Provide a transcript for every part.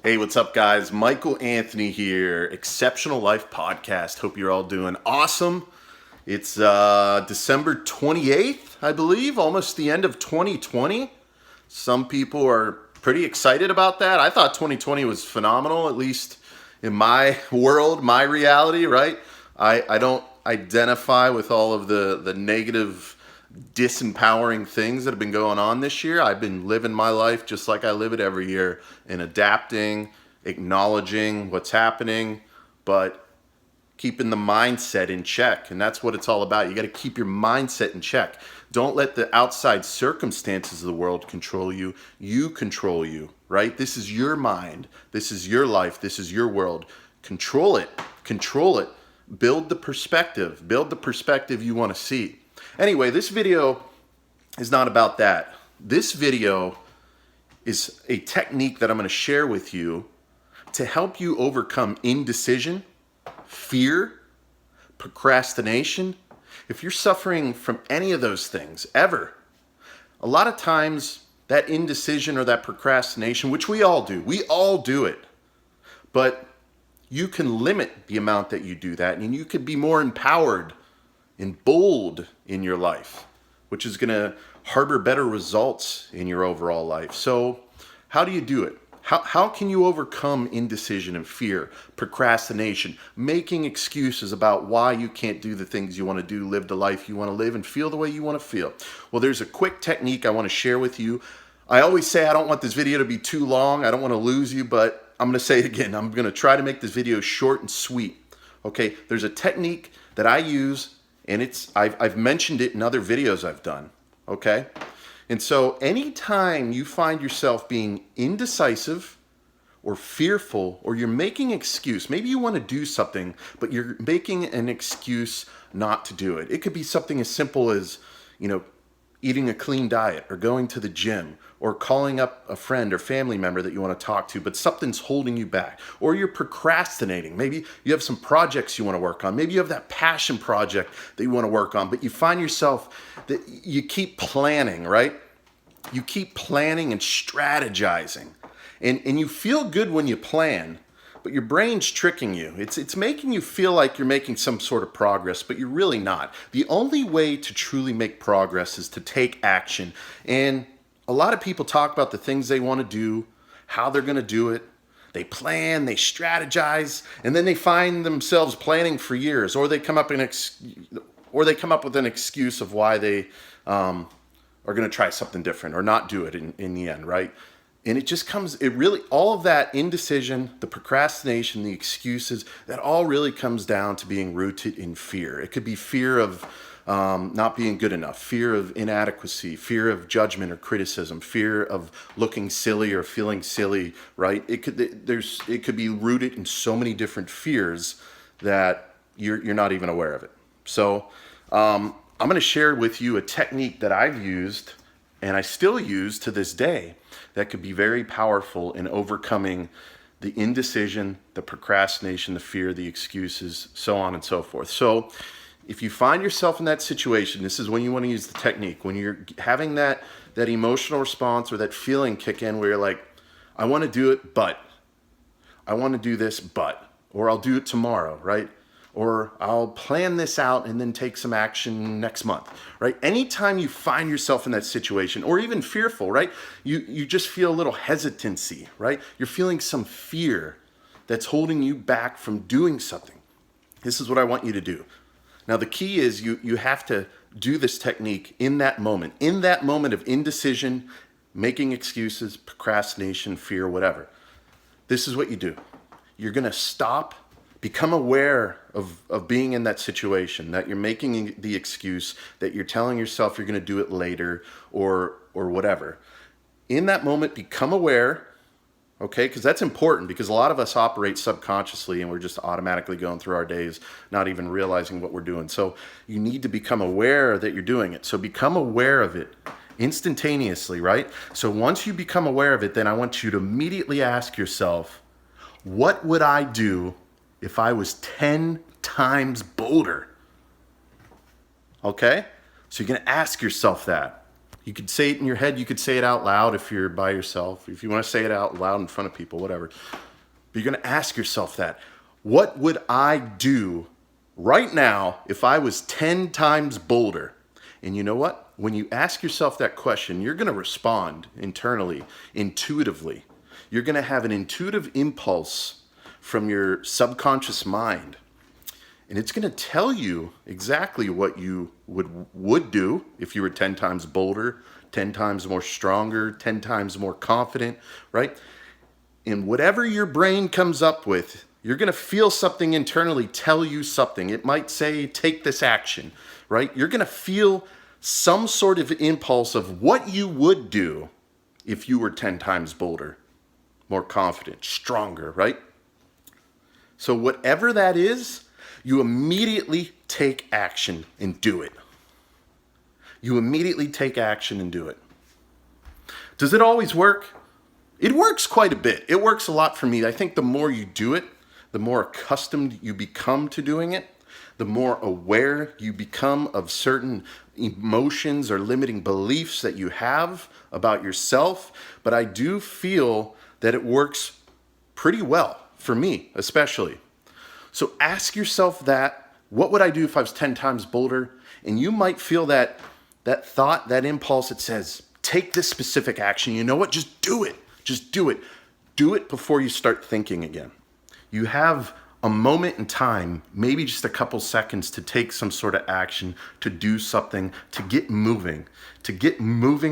Hey, what's up, guys? Michael Anthony here, Exceptional Life Podcast. Hope you're all doing awesome. It's December 28th, I believe, almost the end of 2020. Some people are pretty excited about that. I thought 2020 was phenomenal, at least in my world, my reality, right? I don't identify with all of the negative, disempowering things that have been going on this year. I've been living my life just like I live it every year and adapting, acknowledging what's happening, but keeping the mindset in check. And that's what it's all about. You got to keep your mindset in check. Don't let the outside circumstances of the world control you. You control you, right? This is your mind. This is your life. This is your world. Control it. Control it. Build the perspective. Build the perspective you want to see. Anyway, this video is not about that. This video is a technique that I'm going to share with you to help you overcome indecision, fear, procrastination. If you're suffering from any of those things ever, a lot of times that indecision or that procrastination, which we all do it, but you can limit the amount that you do that, and you could be more empowered and bold in your life, which is going to harbor better results in your overall life. So how do you do it? How can you overcome indecision and fear, procrastination, making excuses about why you can't do the things you want to do, live the life you want to live, and feel the way you want to feel? Well, there's a quick technique I want to share with you. I always say I don't want this video to be too long. I don't want to lose you, but I'm going to say it again. I'm going to try to make this video short and sweet. Okay, there's a technique that I use, and I've mentioned it in other videos I've done, okay? And so anytime you find yourself being indecisive or fearful, or you're making an excuse, maybe you want to do something, but you're making an excuse not to do it. It could be something as simple as, eating a clean diet, or going to the gym, or calling up a friend or family member that you want to talk to, but something's holding you back. Or you're procrastinating. Maybe you have some projects you want to work on. Maybe you have that passion project that you want to work on, but you find yourself that you keep planning, right? You keep planning and strategizing. And you feel good when you plan, but your brain's tricking you. It's making you feel like you're making some sort of progress, but you're really not. The only way to truly make progress is to take action. And a lot of people talk about the things they want to do, how they're going to do it. They plan, they strategize, and then they find themselves planning for years, or they come up with an excuse of why they are going to try something different or not do it in the end, right? And all of that indecision, the procrastination, the excuses, that all really comes down to being rooted in fear. It could be fear of not being good enough, fear of inadequacy, fear of judgment or criticism, fear of looking silly or feeling silly, right? It could be rooted in so many different fears that you're not even aware of it. So I'm going to share with you a technique that I've used and I still use to this day that could be very powerful in overcoming the indecision, the procrastination, the fear, the excuses, so on and so forth. So if you find yourself in that situation, this is when you want to use the technique. When you're having that emotional response or that feeling kick in where you're like, I want to do it, but I want to do this, or I'll do it tomorrow, right? Or I'll plan this out and then take some action next month, right? Anytime you find yourself in that situation, or even fearful, right? You just feel a little hesitancy, right? You're feeling some fear that's holding you back from doing something. This is what I want you to do. Now, the key is you have to do this technique in that moment of indecision, making excuses, procrastination, fear, whatever. This is what you do. You're going to stop. Become aware of being in that situation, that you're making the excuse, that you're telling yourself you're going to do it later or whatever. In that moment, become aware, okay? Because that's important, because a lot of us operate subconsciously and we're just automatically going through our days, not even realizing what we're doing. So you need to become aware that you're doing it. So become aware of it instantaneously, right? So once you become aware of it, then I want you to immediately ask yourself, what would I do if I was 10 times bolder? Okay? So you're going to ask yourself that. You could say it in your head. You could say it out loud if you're by yourself. If you want to say it out loud in front of people, whatever. But you're going to ask yourself that. What would I do right now if I was 10 times bolder? And you know what? When you ask yourself that question, you're going to respond internally, intuitively. You're going to have an intuitive impulse from your subconscious mind. And it's going to tell you exactly what you would do if you were 10 times bolder, 10 times more stronger, 10 times more confident, right? And whatever your brain comes up with, you're going to feel something internally tell you something. It might say, take this action, right? You're going to feel some sort of impulse of what you would do if you were 10 times bolder, more confident, stronger, right? So whatever that is, you immediately take action and do it. You immediately take action and do it. Does it always work? It works quite a bit. It works a lot for me. I think the more you do it, the more accustomed you become to doing it, the more aware you become of certain emotions or limiting beliefs that you have about yourself. But I do feel that it works pretty well for me, especially. So ask yourself that, what would I do if I was 10 times bolder? And you might feel that thought, that impulse that says, take this specific action. You know what? Just do it. Just do it. Do it before you start thinking again. You have a moment in time, maybe just a couple seconds, to take some sort of action, to do something, to get moving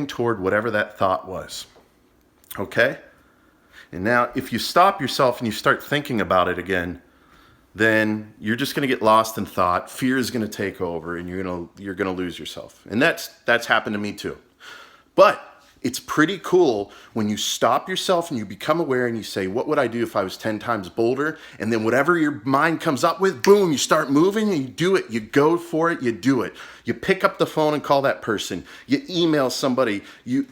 toward whatever that thought was. Okay? And now if you stop yourself and you start thinking about it again, then you're just going to get lost in thought. Fear is going to take over, and you're going to lose yourself. And that's happened to me too. But it's pretty cool when you stop yourself and you become aware and you say, what would I do if I was 10 times bolder? And then whatever your mind comes up with, boom, you start moving and you do it. You go for it. You do it. You pick up the phone and call that person. You email somebody. You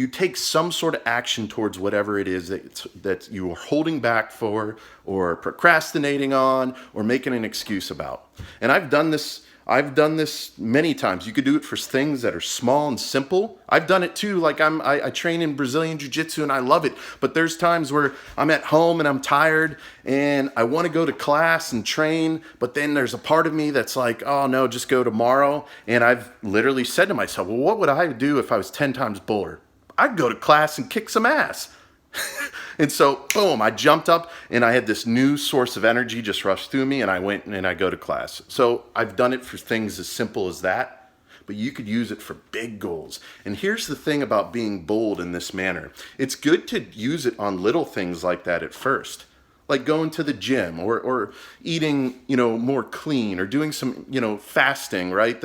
take some sort of action towards whatever it is that you are holding back for, or procrastinating on, or making an excuse about. And I've done this many times. You could do it for things that are small and simple. I've done it too. Like I train in Brazilian Jiu-Jitsu and I love it. But there's times where I'm at home and I'm tired and I want to go to class and train. But then there's a part of me that's like, oh no, just go tomorrow. And I've literally said to myself, well, what would I do if I was 10 times bolder? I'd go to class and kick some ass. And so, boom, I jumped up and I had this new source of energy just rush through me, and I went and I go to class. So I've done it for things as simple as that, but you could use it for big goals. And here's the thing about being bold in this manner. It's good to use it on little things like that at first, like going to the gym or eating, more clean, or doing some, fasting, right?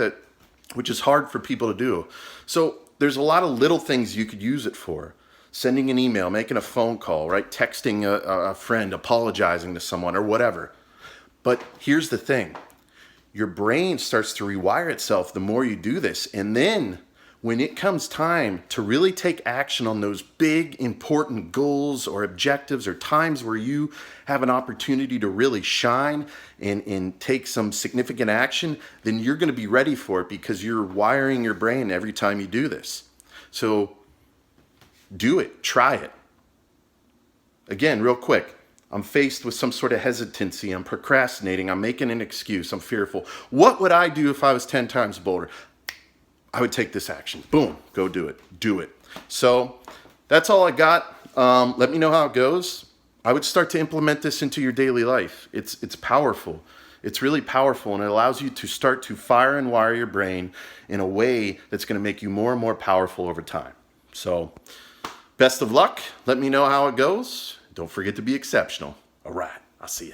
Which is hard for people to do. So there's a lot of little things you could use it for. Sending an email, making a phone call, right? Texting a friend, apologizing to someone, or whatever. But here's the thing. Your brain starts to rewire itself the more you do this. And then when it comes time to really take action on those big, important goals or objectives, or times where you have an opportunity to really shine and take some significant action, then you're going to be ready for it, because you're wiring your brain every time you do this. So do it. Try it. Again, real quick. I'm faced with some sort of hesitancy. I'm procrastinating. I'm making an excuse. I'm fearful. What would I do if I was 10 times bolder? I would take this action. Boom. Go do it. Do it. So that's all I got. Let me know how it goes. I would start to implement this into your daily life. It's powerful. It's really powerful, and it allows you to start to fire and wire your brain in a way that's going to make you more and more powerful over time. So best of luck. Let me know how it goes. Don't forget to be exceptional. All right. I'll see you.